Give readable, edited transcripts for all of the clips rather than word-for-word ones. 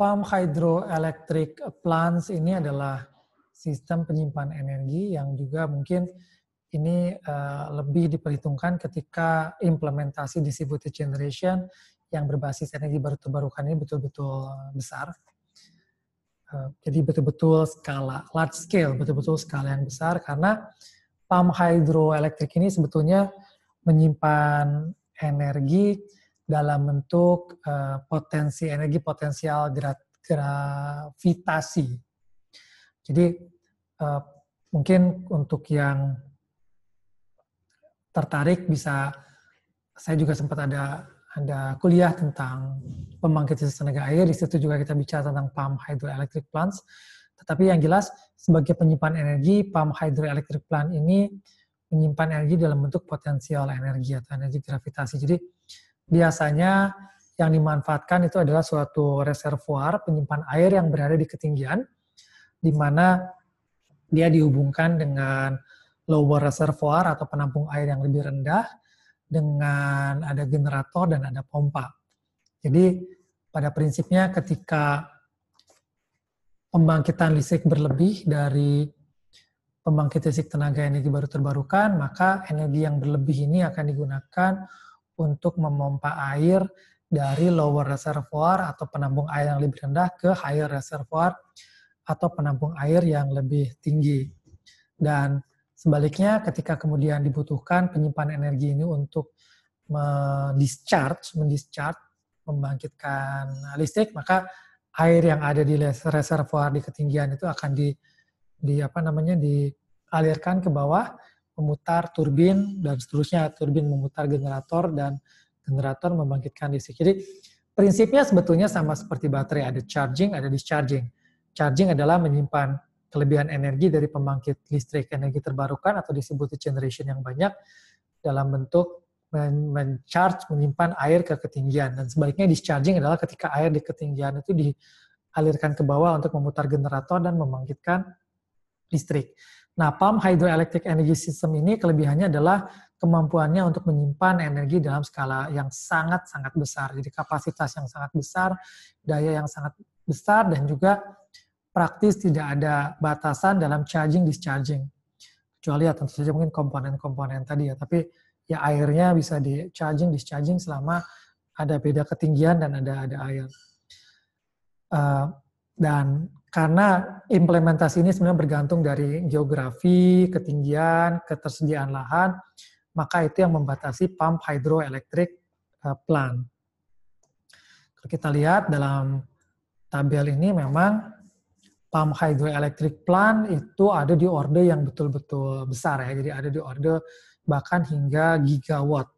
Pump hydroelectric plants ini adalah sistem penyimpan energi yang juga mungkin ini lebih diperhitungkan ketika implementasi distributed generation yang berbasis energi baru terbarukan ini betul-betul besar. Jadi betul-betul skala, large scale, betul-betul skala yang besar karena pump hydroelectric ini sebetulnya menyimpan energi dalam bentuk potensi energi potensial gravitasi. Jadi mungkin untuk yang tertarik bisa, saya juga sempat ada kuliah tentang pembangkit listrik tenaga air, di situ juga kita bicara tentang pump hydroelectric plants. Tetapi yang jelas sebagai penyimpan energi, pump hydroelectric plant ini menyimpan energi dalam bentuk potensial energi atau energi gravitasi. Jadi biasanya yang dimanfaatkan itu adalah suatu reservoir penyimpan air yang berada di ketinggian, di mana dia dihubungkan dengan lower reservoir atau penampung air yang lebih rendah, dengan ada generator dan ada pompa. Jadi pada prinsipnya ketika pembangkitan listrik berlebih dari pembangkit listrik tenaga energi baru terbarukan, maka energi yang berlebih ini akan digunakan untuk memompa air dari lower reservoir atau penampung air yang lebih rendah ke higher reservoir atau penampung air yang lebih tinggi. Dan sebaliknya, ketika kemudian dibutuhkan penyimpan energi ini untuk membangkitkan listrik, maka air yang ada di reservoir di ketinggian itu akan dialirkan ke bawah, memutar turbin dan seterusnya, turbin memutar generator dan generator membangkitkan listrik. Jadi prinsipnya sebetulnya sama seperti baterai, ada charging, ada discharging. Charging adalah menyimpan kelebihan energi dari pembangkit listrik energi terbarukan atau distributed generation yang banyak dalam bentuk menyimpan air ke ketinggian. Dan sebaliknya discharging adalah ketika air di ketinggian itu dialirkan ke bawah untuk memutar generator dan membangkitkan listrik. Nah, pump hydroelectric energy system ini kelebihannya adalah kemampuannya untuk menyimpan energi dalam skala yang sangat-sangat besar. Jadi kapasitas yang sangat besar, daya yang sangat besar, dan juga praktis tidak ada batasan dalam charging discharging. Kecuali ya tentu saja mungkin komponen-komponen tadi ya, tapi ya airnya bisa di charging discharging selama ada beda ketinggian dan ada air. Dan karena implementasi ini sebenarnya bergantung dari geografi, ketinggian, ketersediaan lahan, maka itu yang membatasi pump hydroelectric plant. Kalau kita lihat dalam tabel ini memang pump hydroelectric plant itu ada di order yang betul-betul besar ya. Jadi ada di order bahkan hingga gigawatt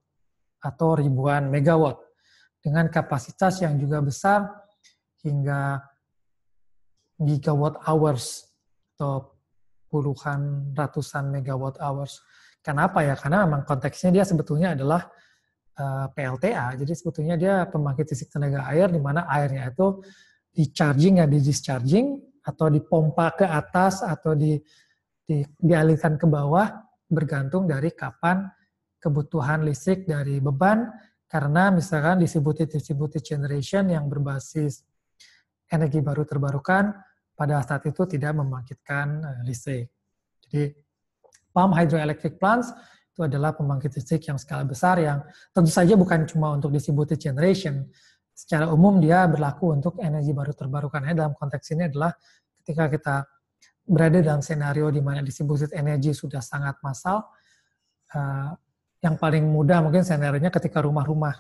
atau ribuan megawatt dengan kapasitas yang juga besar hingga gigawatt hours atau puluhan ratusan megawatt hours. Kenapa ya? Karena memang konteksnya dia sebetulnya adalah PLTA. Jadi sebetulnya dia pembangkit listrik tenaga air di mana airnya itu di-charging ya, di-discharging atau dipompa ke atas atau dialirkan ke bawah bergantung dari kapan kebutuhan listrik dari beban, karena misalkan distributed generation yang berbasis energi baru terbarukan pada saat itu tidak membangkitkan listrik. Jadi pump hydroelectric plants itu adalah pembangkit listrik yang skala besar yang tentu saja bukan cuma untuk distributed generation. Secara umum dia berlaku untuk energi baru terbarukan. Dalam konteks ini adalah ketika kita berada dalam senario di mana distributed energy sudah sangat massal, yang paling mudah mungkin senarionya ketika rumah-rumah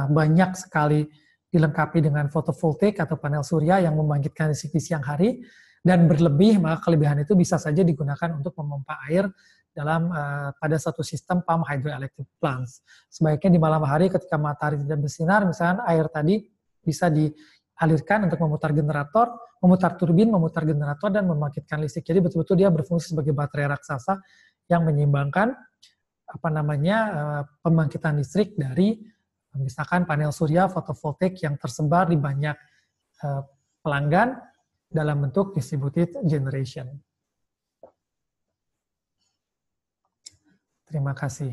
banyak sekali dilengkapi dengan fotovoltaik atau panel surya yang membangkitkan listrik di siang hari dan berlebih, maka kelebihan itu bisa saja digunakan untuk memompa air dalam pada satu sistem pump hydroelectric plants. Sebaiknya di malam hari ketika matahari tidak bersinar, misalnya air tadi bisa dialirkan untuk memutar generator, memutar turbin, memutar generator, dan membangkitkan listrik. Jadi betul-betul dia berfungsi sebagai baterai raksasa yang menyeimbangkan pembangkitan listrik dari misalkan panel surya fotovoltaik yang tersebar di banyak pelanggan dalam bentuk distributed generation. Terima kasih.